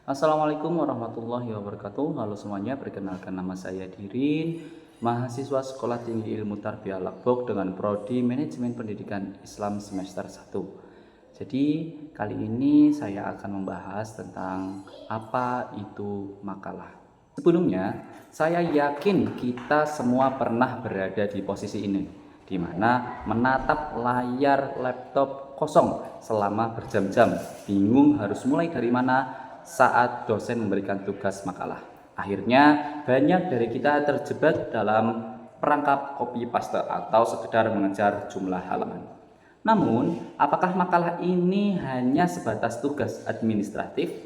Assalamualaikum warahmatullahi wabarakatuh. Halo semuanya, perkenalkan nama saya Dirin, mahasiswa Sekolah Tinggi Ilmu Tarbiyah Lakbok dengan prodi Manajemen Pendidikan Islam semester 1. Jadi, kali ini saya akan membahas tentang apa itu makalah. Sebelumnya, saya yakin kita semua pernah berada di posisi ini, di mana menatap layar laptop kosong selama berjam-jam, bingung harus mulai dari mana saat dosen memberikan tugas makalah. Akhirnya banyak dari kita terjebak dalam perangkap copy paste atau sekedar mengejar jumlah halaman. Namun, apakah makalah ini hanya sebatas tugas administratif?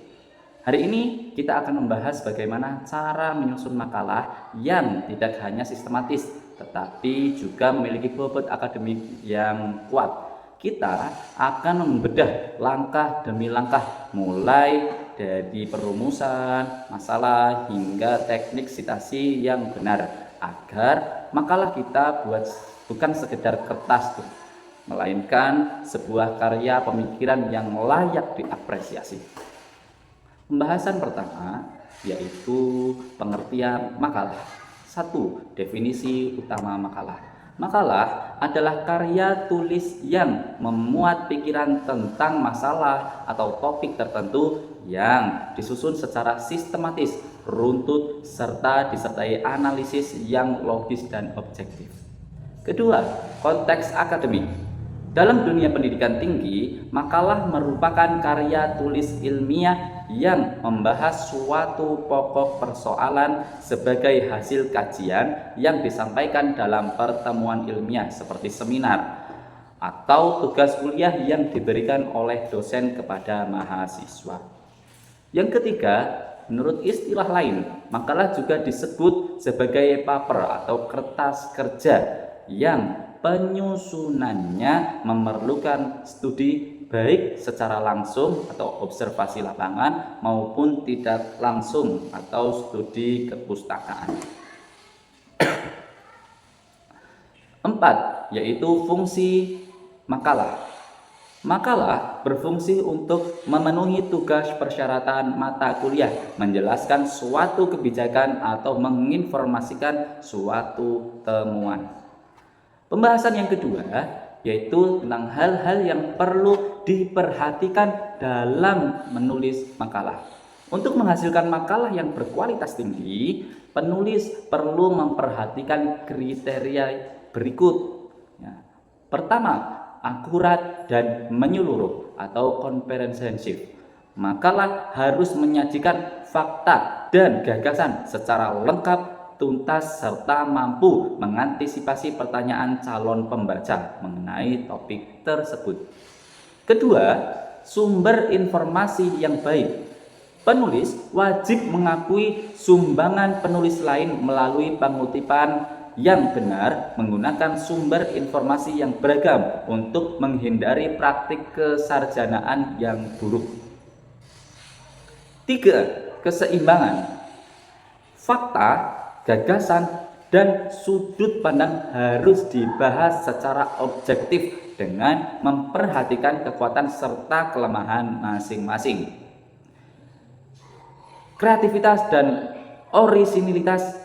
Hari ini kita akan membahas bagaimana cara menyusun makalah yang tidak hanya sistematis, tetapi juga memiliki bobot akademik yang kuat. Kita akan membedah langkah demi langkah, mulai dari perumusan masalah hingga teknik sitasi yang benar, agar makalah kita bukan sekedar kertas tuh, melainkan sebuah karya pemikiran yang layak diapresiasi. Pembahasan pertama yaitu pengertian makalah. 1. Definisi utama makalah. Makalah adalah karya tulis yang memuat pikiran tentang masalah atau topik tertentu yang disusun secara sistematis, runtut, serta disertai analisis yang logis dan objektif. Kedua, konteks akademik. Dalam dunia pendidikan tinggi, makalah merupakan karya tulis ilmiah yang membahas suatu pokok persoalan sebagai hasil kajian yang disampaikan dalam pertemuan ilmiah seperti seminar atau tugas kuliah yang diberikan oleh dosen kepada mahasiswa. Yang ketiga, menurut istilah lain, makalah juga disebut sebagai paper atau kertas kerja yang penyusunannya memerlukan studi baik secara langsung atau observasi lapangan maupun tidak langsung atau studi kepustakaan. 4. Yaitu fungsi makalah. Makalah berfungsi untuk memenuhi tugas persyaratan mata kuliah, menjelaskan suatu kebijakan atau menginformasikan suatu temuan. Pembahasan yang kedua yaitu tentang hal-hal yang perlu diperhatikan dalam menulis makalah. Untuk menghasilkan makalah yang berkualitas tinggi, penulis perlu memperhatikan kriteria berikut. Ya. Pertama, akurat dan menyeluruh atau komprehensif. Makalah harus menyajikan fakta dan gagasan secara lengkap, tuntas, serta mampu mengantisipasi pertanyaan calon pembaca mengenai topik tersebut. Kedua, sumber informasi yang baik. Penulis wajib mengakui sumbangan penulis lain melalui pengutipan yang benar, menggunakan sumber informasi yang beragam untuk menghindari praktik kesarjanaan yang buruk. 3. Keseimbangan. Fakta, gagasan, dan sudut pandang harus dibahas secara objektif dengan memperhatikan kekuatan serta kelemahan masing-masing. Kreativitas dan orisinilitas.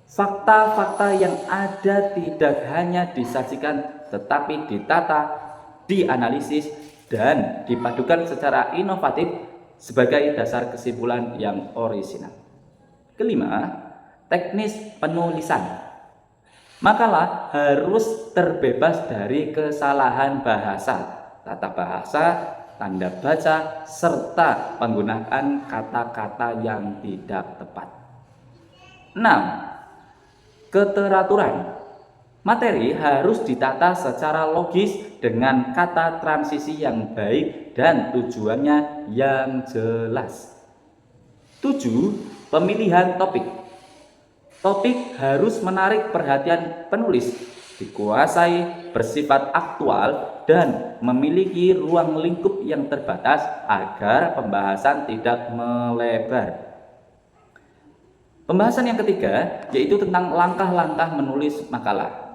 Fakta-fakta yang ada tidak hanya disajikan tetapi ditata, dianalisis, dan dipadukan secara inovatif sebagai dasar kesimpulan yang orisinal. Kelima, teknis penulisan. Makalah harus terbebas dari kesalahan bahasa, tata bahasa, tanda baca, serta penggunaan kata-kata yang tidak tepat. 6. Keteraturan. Materi harus ditata secara logis dengan kata transisi yang baik dan tujuannya yang jelas. 7. Pemilihan topik. Topik harus menarik perhatian penulis, dikuasai, bersifat aktual, dan memiliki ruang lingkup yang terbatas agar pembahasan tidak melebar. Pembahasan yang ketiga yaitu tentang langkah-langkah menulis makalah.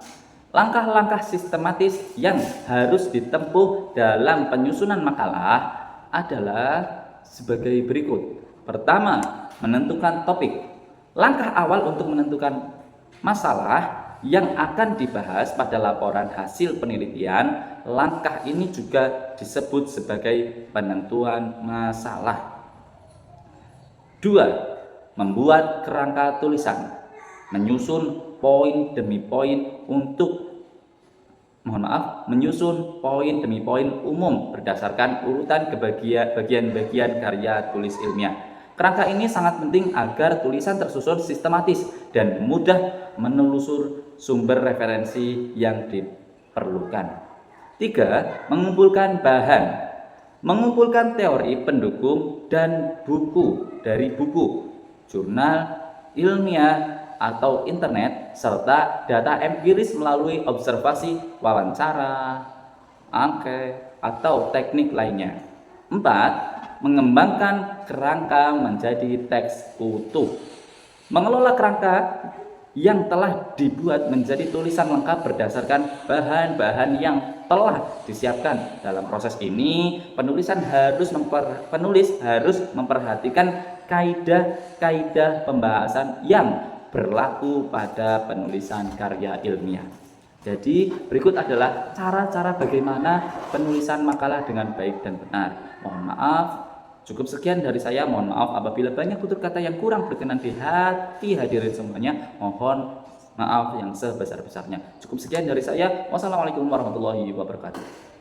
Langkah-langkah sistematis yang harus ditempuh dalam penyusunan makalah adalah sebagai berikut. Pertama, menentukan topik. Langkah awal untuk menentukan masalah yang akan dibahas pada laporan hasil penelitian, langkah ini juga disebut sebagai penentuan masalah. 2. Membuat kerangka tulisan. Menyusun poin demi poin menyusun poin demi poin umum berdasarkan urutan bagian-bagian karya tulis ilmiah. Kerangka ini sangat penting agar tulisan tersusun sistematis dan mudah menelusur sumber referensi yang diperlukan. 3. Mengumpulkan bahan. Mengumpulkan teori pendukung dan buku dari buku, jurnal, ilmiah, atau internet, serta data empiris melalui observasi, wawancara, angket, atau teknik lainnya. 4. Mengembangkan kerangka menjadi teks utuh. Mengelola kerangka yang telah dibuat menjadi tulisan lengkap berdasarkan bahan-bahan yang telah disiapkan. Dalam proses ini, penulis harus memperhatikan kaidah-kaidah pembahasan yang berlaku pada penulisan karya ilmiah. Jadi berikut adalah cara-cara bagaimana penulisan makalah dengan baik dan benar. Mohon maaf, cukup sekian dari saya. Mohon maaf apabila banyak tutur kata yang kurang berkenan di hati hadirin semuanya. Mohon maaf yang sebesar-besarnya. Cukup sekian dari saya. Wassalamualaikum warahmatullahi wabarakatuh.